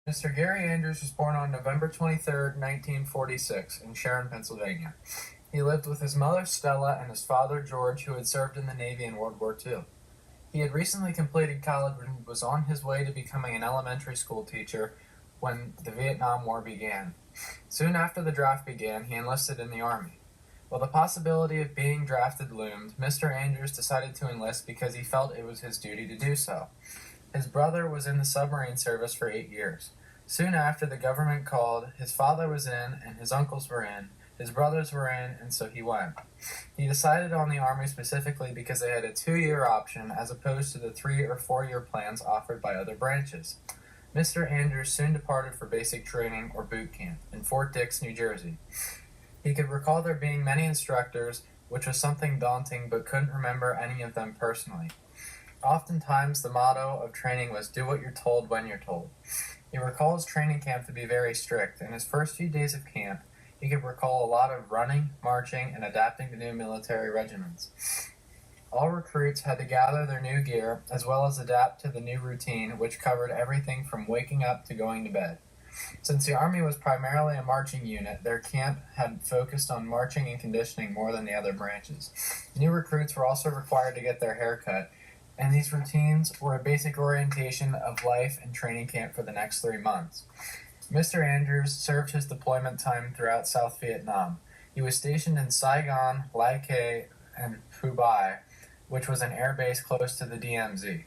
Mr. Gary Andrews was born on November 23rd, 1946, in Sharon, Pennsylvania. He lived with his mother Stella and his father George, who had served in the Navy in World War II. He had recently completed college and was on his way to becoming an elementary school teacher when the Vietnam War began. Soon after the draft began, he enlisted in the Army. While the possibility of being drafted loomed, Mr. Andrews decided to enlist because he felt it was his duty to do so. His brother was in the submarine service for 8 years. Soon after, the government called, his father was in, and his uncles were in, his brothers were in, and so he went. He decided on the Army specifically because they had a 2-year option as opposed to the 3 or 4-year plans offered by other branches. Mr. Andrews soon departed for basic training or boot camp in Fort Dix, New Jersey. He could recall there being many instructors, which was something daunting, but couldn't remember any of them personally. Oftentimes, the motto of training was do what you're told when you're told. He recalls training camp to be very strict. In his first few days of camp, he could recall a lot of running, marching, and adapting to new military regiments. All recruits had to gather their new gear, as well as adapt to the new routine, which covered everything from waking up to going to bed. Since the Army was primarily a marching unit, their camp had focused on marching and conditioning more than the other branches. New recruits were also required to get their hair cut, and these routines were a basic orientation of life and training camp for the next 3 months. Mr. Andrews served his deployment time throughout South Vietnam. He was stationed in Saigon, Lai Khe, and Phu Bai, which was an air base close to the DMZ.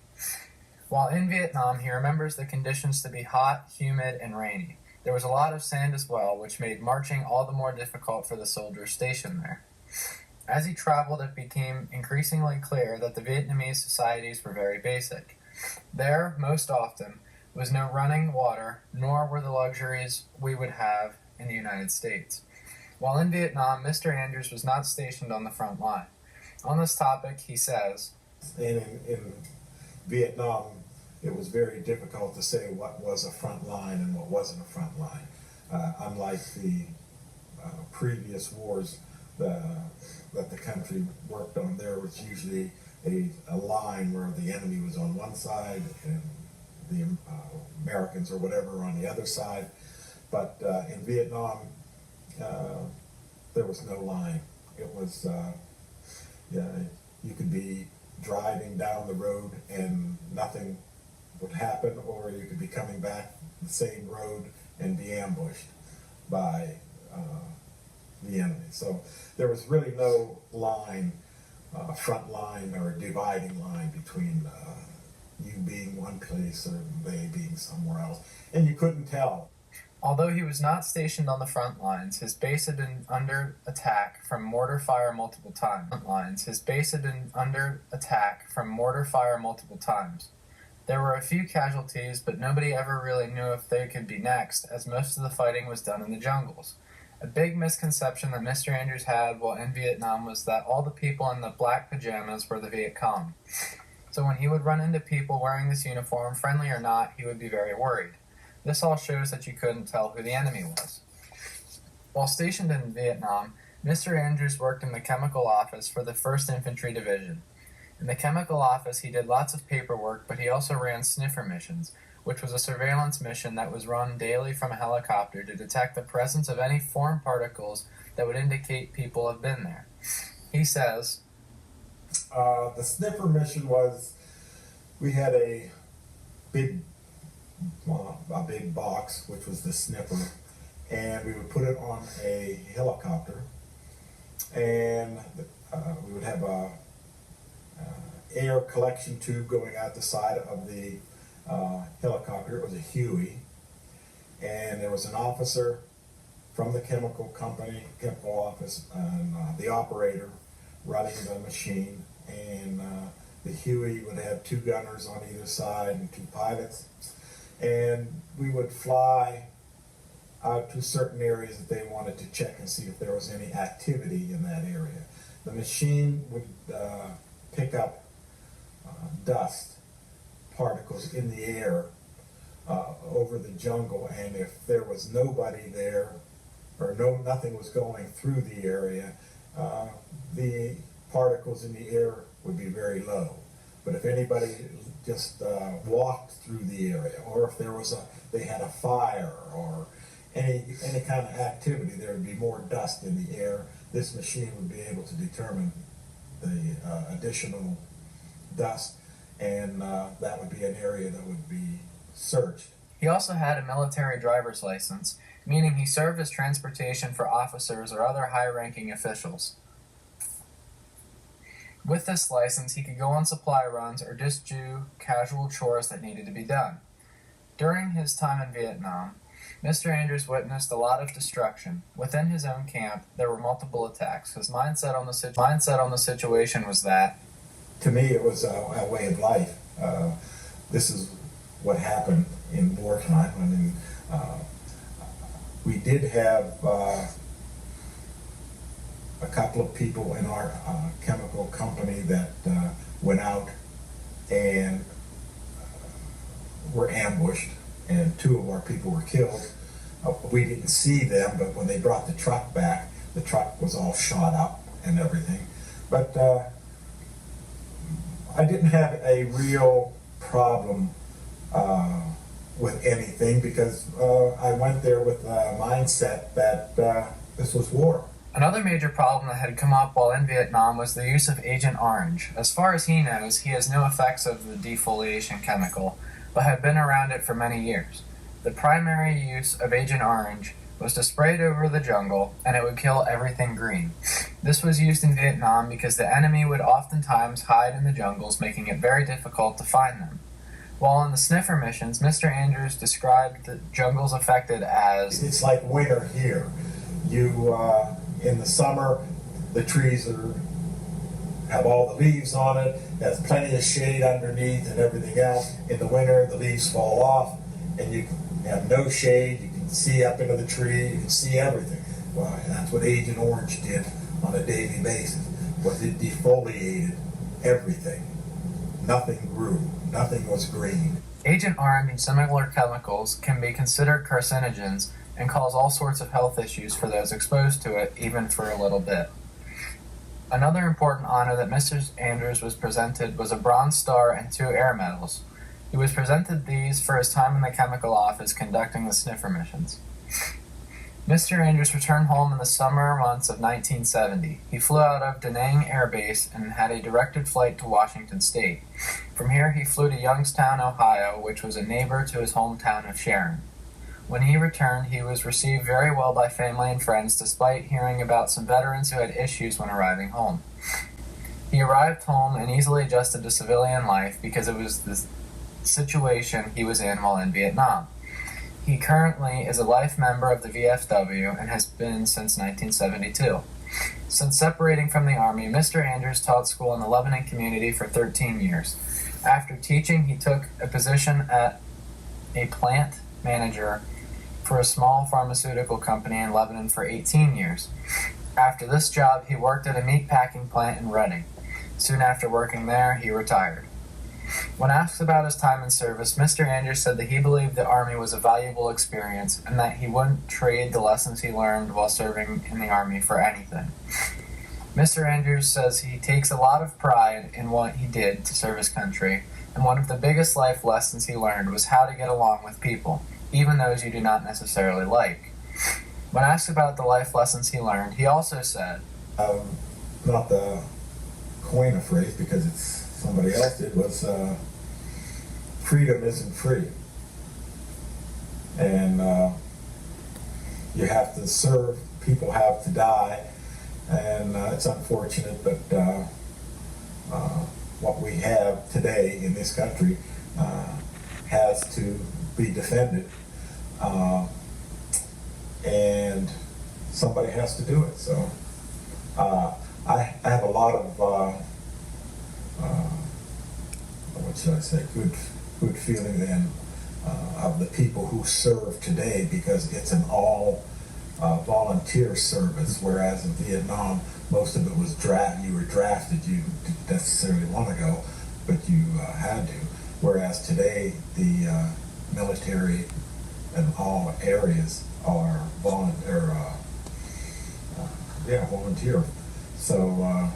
While in Vietnam, he remembers the conditions to be hot, humid, and rainy. There was a lot of sand as well, which made marching all the more difficult for the soldiers stationed there. As he traveled, it became increasingly clear that the Vietnamese societies were very basic. There, most often, was no running water, nor were the luxuries we would have in the United States. While in Vietnam, Mr. Andrews was not stationed on the front line. On this topic, he says, in Vietnam, it was very difficult to say what was a front line and what wasn't a front line. Unlike the previous wars that the country worked on, there was usually a line where the enemy was on one side and the Americans or whatever on the other side. But in Vietnam, there was no line. It was, you could be driving down the road and nothing would happen, or you could be coming back the same road and be ambushed by the enemy. So there was really no line, front line or dividing line between you being one place or they being somewhere else. And you couldn't tell. Although he was not stationed on the front lines, his base had been under attack from mortar fire multiple times. There were a few casualties, but nobody ever really knew if they could be next, as most of the fighting was done in the jungles. A big misconception that Mr. Andrews had while in Vietnam was that all the people in the black pajamas were the Viet Cong. So when he would run into people wearing this uniform, friendly or not, he would be very worried. This all shows that you couldn't tell who the enemy was. While stationed in Vietnam, Mr. Andrews worked in the chemical office for the 1st Infantry Division. In the chemical office, he did lots of paperwork, but he also ran sniffer missions, which was a surveillance mission that was run daily from a helicopter to detect the presence of any foreign particles that would indicate people have been there. He says, the sniffer mission was, we had a big box, which was the sniffer, and we would put it on a helicopter, and we would have a air collection tube going out the side of the helicopter. It was a Huey, and there was an officer from the chemical office, and the operator running the machine, and the Huey would have 2 gunners on either side and 2 pilots, and we would fly out to certain areas that they wanted to check and see if there was any activity in that area. The machine would pick up dust particles in the air over the jungle, and if there was nobody there or nothing was going through the area, the particles in the air would be very low. But if anybody just walked through the area, or if they had a fire or any kind of activity, there would be more dust in the air. This machine would be able to determine the additional dust, and that would be an area that would be searched. He also had a military driver's license, meaning he served as transportation for officers or other high-ranking officials. With this license, he could go on supply runs or just do casual chores that needed to be done. During his time in Vietnam, Mr. Andrews witnessed a lot of destruction. Within his own camp, there were multiple attacks. His mindset on the situation was that, to me, it was a way of life. This is what happened in wartime. I mean, we did have a couple of people in our chemical company that went out and were ambushed, and 2 of our people were killed. We didn't see them, but when they brought the truck back, the truck was all shot up and everything. But I didn't have a real problem with anything, because I went there with a mindset that this was war. Another major problem that had come up while in Vietnam was the use of Agent Orange. As far as he knows, he has no effects of the defoliation chemical, but had been around it for many years. The primary use of Agent Orange was to spray it over the jungle, and it would kill everything green. This was used in Vietnam because the enemy would oftentimes hide in the jungles, making it very difficult to find them. While on the sniffer missions, Mr. Andrews described the jungles affected as, it's like winter here. You in the summer, the trees have all the leaves on it, there's plenty of shade underneath and everything else. In the winter, the leaves fall off, and you have no shade. You can see up into the tree, you can see everything. Well, and that's what Agent Orange did on a daily basis, was it defoliated everything. Nothing grew, nothing was green. Agent Orange and similar chemicals can be considered carcinogens and cause all sorts of health issues for those exposed to it, even for a little bit. Another important honor that Mr. Andrews was presented was a Bronze Star and 2 Air Medals. He was presented these for his time in the chemical office conducting the sniffer missions. Mr. Andrews returned home in the summer months of 1970. He flew out of Da Nang Air Base and had a directed flight to Washington State. From here, he flew to Youngstown, Ohio, which was a neighbor to his hometown of Sharon. When he returned, he was received very well by family and friends, despite hearing about some veterans who had issues when arriving home. He arrived home and easily adjusted to civilian life because it was the situation he was in while in Vietnam. He currently is a life member of the VFW and has been since 1972. Since separating from the Army, Mr. Andrews taught school in the Lebanon community for 13 years. After teaching, he took a position at a plant manager for a small pharmaceutical company in Lebanon for 18 years. After this job, he worked at a meat packing plant in Reading. Soon after working there, he retired. When asked about his time in service, Mr. Andrews said that he believed the Army was a valuable experience and that he wouldn't trade the lessons he learned while serving in the Army for anything. Mr. Andrews says he takes a lot of pride in what he did to serve his country, and one of the biggest life lessons he learned was how to get along with people, even those you do not necessarily like. When asked about the life lessons he learned, he also said, not the coin a phrase because it's somebody else did, was freedom isn't free. And you have to serve, people have to die, and it's unfortunate, but what we have today in this country has to be defended, and somebody has to do it. So I have a lot of what should I say, good feeling then of the people who serve today, because it's an all volunteer service, whereas in Vietnam most of it was you were drafted, you didn't necessarily want to go, but you had to, whereas today the military in all areas are volunteer. So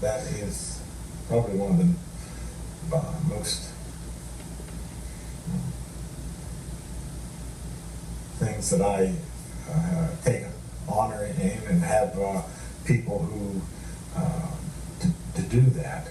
that is probably one of the most things that I take honor in and have people who to do that.